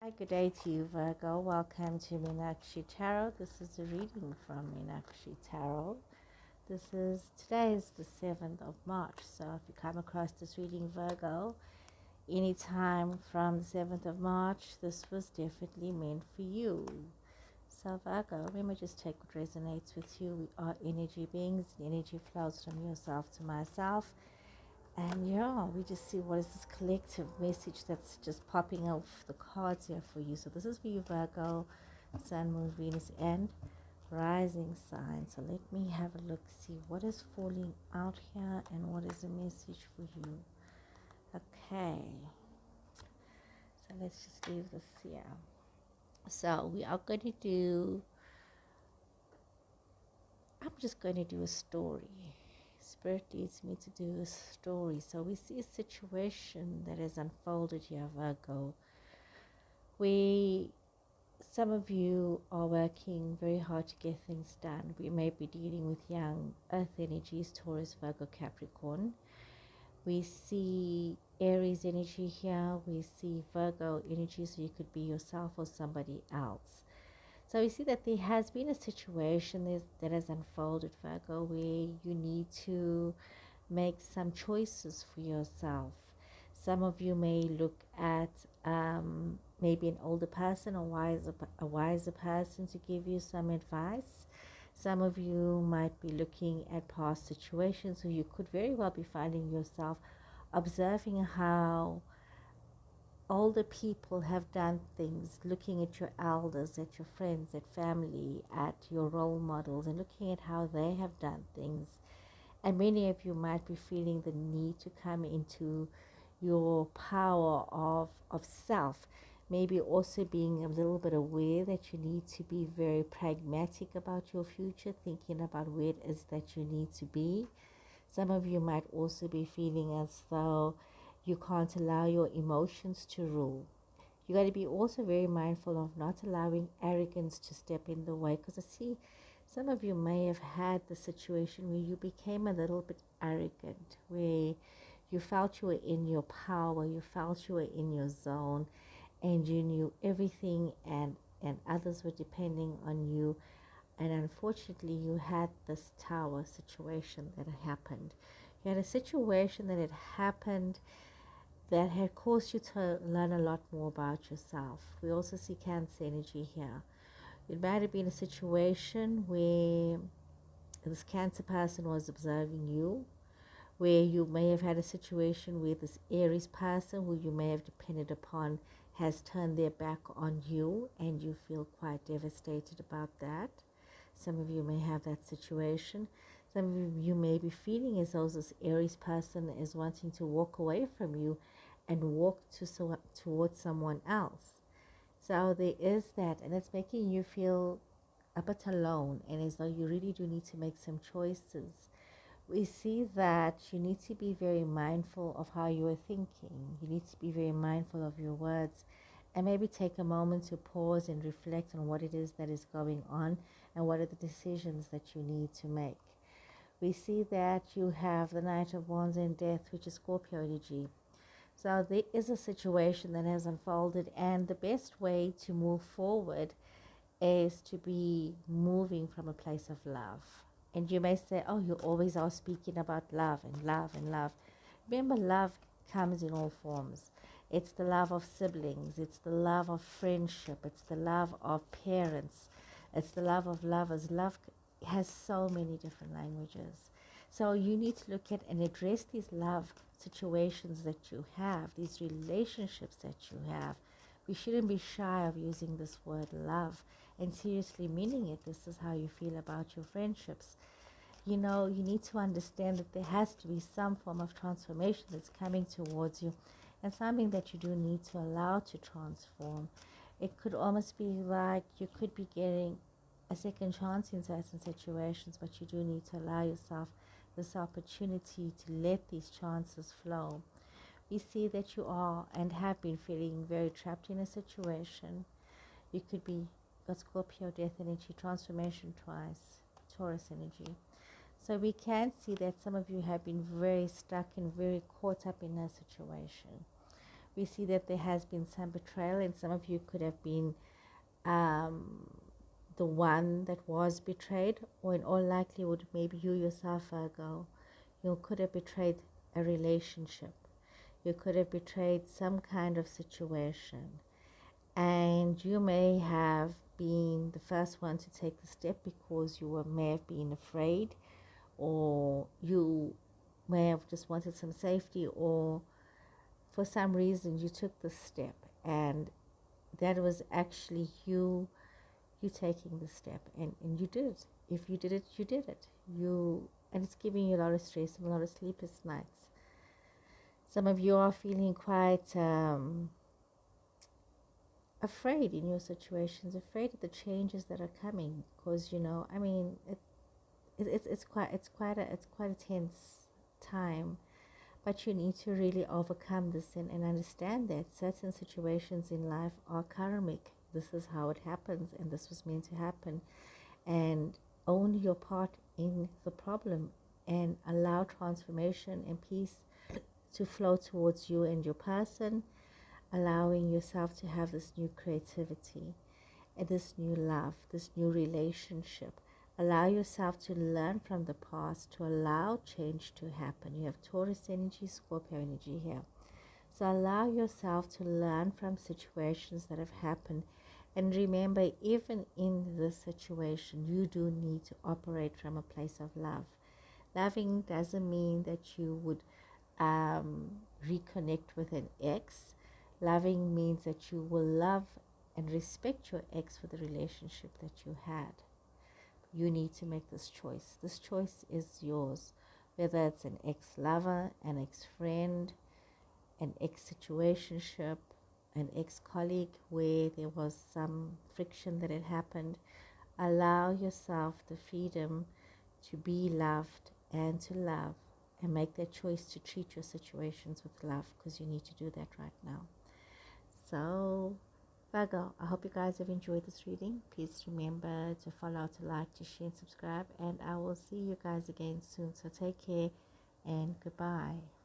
Hi, good day to you, Virgo. Welcome to Meenakshi Tarot. This is a reading from Meenakshi Tarot. Today is the 7th of March. So if you come across this reading, Virgo, anytime from the 7th of March, this was definitely meant for you. So Virgo, remember, just take what resonates with you. We are energy beings, and energy flows from yourself to myself. And yeah, we just see what is this collective message that's just popping off the cards here for you. So this is for you, Virgo, Sun, Moon, Venus, and rising sign. So let me have a look, see what is falling out here and what is the message for you. Okay, so let's just leave this here. So we are going to do, I'm just going to do a story. Spirit needs me to do a story. So we see a situation that has unfolded here, Virgo. Some of you are working very hard to get things done. We may be dealing with young earth energies, Taurus, Virgo, Capricorn. We see Aries energy here. We see Virgo energy, so you could be yourself or somebody else. So we see that there has been a situation that has unfolded, Virgo, where you need to make some choices for yourself. Some of you may look at maybe an older person, a wiser person to give you some advice. Some of you might be looking at past situations, so you could very well be finding yourself observing how older people have done things, looking at your elders, at your friends, at family, at your role models, and looking at how they have done things. And many of you might be feeling the need to come into your power of self. Maybe also being a little bit aware that you need to be very pragmatic about your future, thinking about where it is that you need to be. Some of you might also be feeling as though you can't allow your emotions to rule. You got to be also very mindful of not allowing arrogance to step in the way, because I see some of you may have had the situation where you became a little bit arrogant, where you felt you were in your power, you felt you were in your zone, and you knew everything, and others were depending on you. And unfortunately, you had this tower situation that happened. You had a situation that had happened that had caused you to learn a lot more about yourself. We also see Cancer energy here. It might have been a situation where this Cancer person was observing you, where you may have had a situation where this Aries person who you may have depended upon has turned their back on you, and you feel quite devastated about that. Some of you may have that situation. Some of you may be feeling as though this Aries person is wanting to walk away from you and walk towards someone else. So there is that, and it's making you feel a bit alone, and as though you really do need to make some choices. We see that you need to be very mindful of how you are thinking. You need to be very mindful of your words, and maybe take a moment to pause and reflect on what it is that is going on and what are the decisions that you need to make. We see that you have the Knight of Wands and Death, which is Scorpio energy. So there is a situation that has unfolded, and the best way to move forward is to be moving from a place of love. And you may say, oh, you always are speaking about love and love and love. Remember, love comes in all forms. It's the love of siblings. It's the love of friendship. It's the love of parents. It's the love of lovers. Love has so many different languages. So you need to look at and address these love situations that you have, these relationships that you have. We shouldn't be shy of using this word love and seriously meaning it. This is how you feel about your friendships. You need to understand that there has to be some form of transformation that's coming towards you, and something that you do need to allow to transform. It could almost be like you could be getting a second chance in certain situations, but you do need to allow yourself this opportunity to let these chances flow. We see that you are and have been feeling very trapped in a situation. You could be got Scorpio death energy, transformation twice, Taurus energy. So we can see that some of you have been very stuck and very caught up in a situation. We see that there has been some betrayal, and some of you could have been the one that was betrayed, or in all likelihood, maybe you yourself, Virgo, you could have betrayed a relationship. You could have betrayed some kind of situation, and you may have been the first one to take the step because you may have been afraid, or you may have just wanted some safety, or for some reason you took the step, and that was actually you taking the step, and you did it. If you did it, you did it. And it's giving you a lot of stress and a lot of sleepless nights. Some of you are feeling quite afraid in your situations, afraid of the changes that are coming, because I mean, it's quite a tense time. But you need to really overcome this and understand that certain situations in life are karmic. This is how it happens, and this was meant to happen. And own your part in the problem, and allow transformation and peace to flow towards you and your person, allowing yourself to have this new creativity and this new love, this new relationship. Allow yourself to learn from the past, to allow change to happen. You have Taurus energy, Scorpio energy here. So allow yourself to learn from situations that have happened. And remember, even in this situation, you do need to operate from a place of love. Loving doesn't mean that you would reconnect with an ex. Loving means that you will love and respect your ex for the relationship that you had. You need to make this choice. This choice is yours, whether it's an ex-lover, an ex-friend, an ex-situationship, an ex-colleague where there was some friction that had happened. Allow yourself the freedom to be loved and to love, and make that choice to treat your situations with love, because you need to do that right now. So Virgo, I hope you guys have enjoyed this reading. Please remember to follow, to like, to share, and subscribe, and I will see you guys again soon. So take care and goodbye.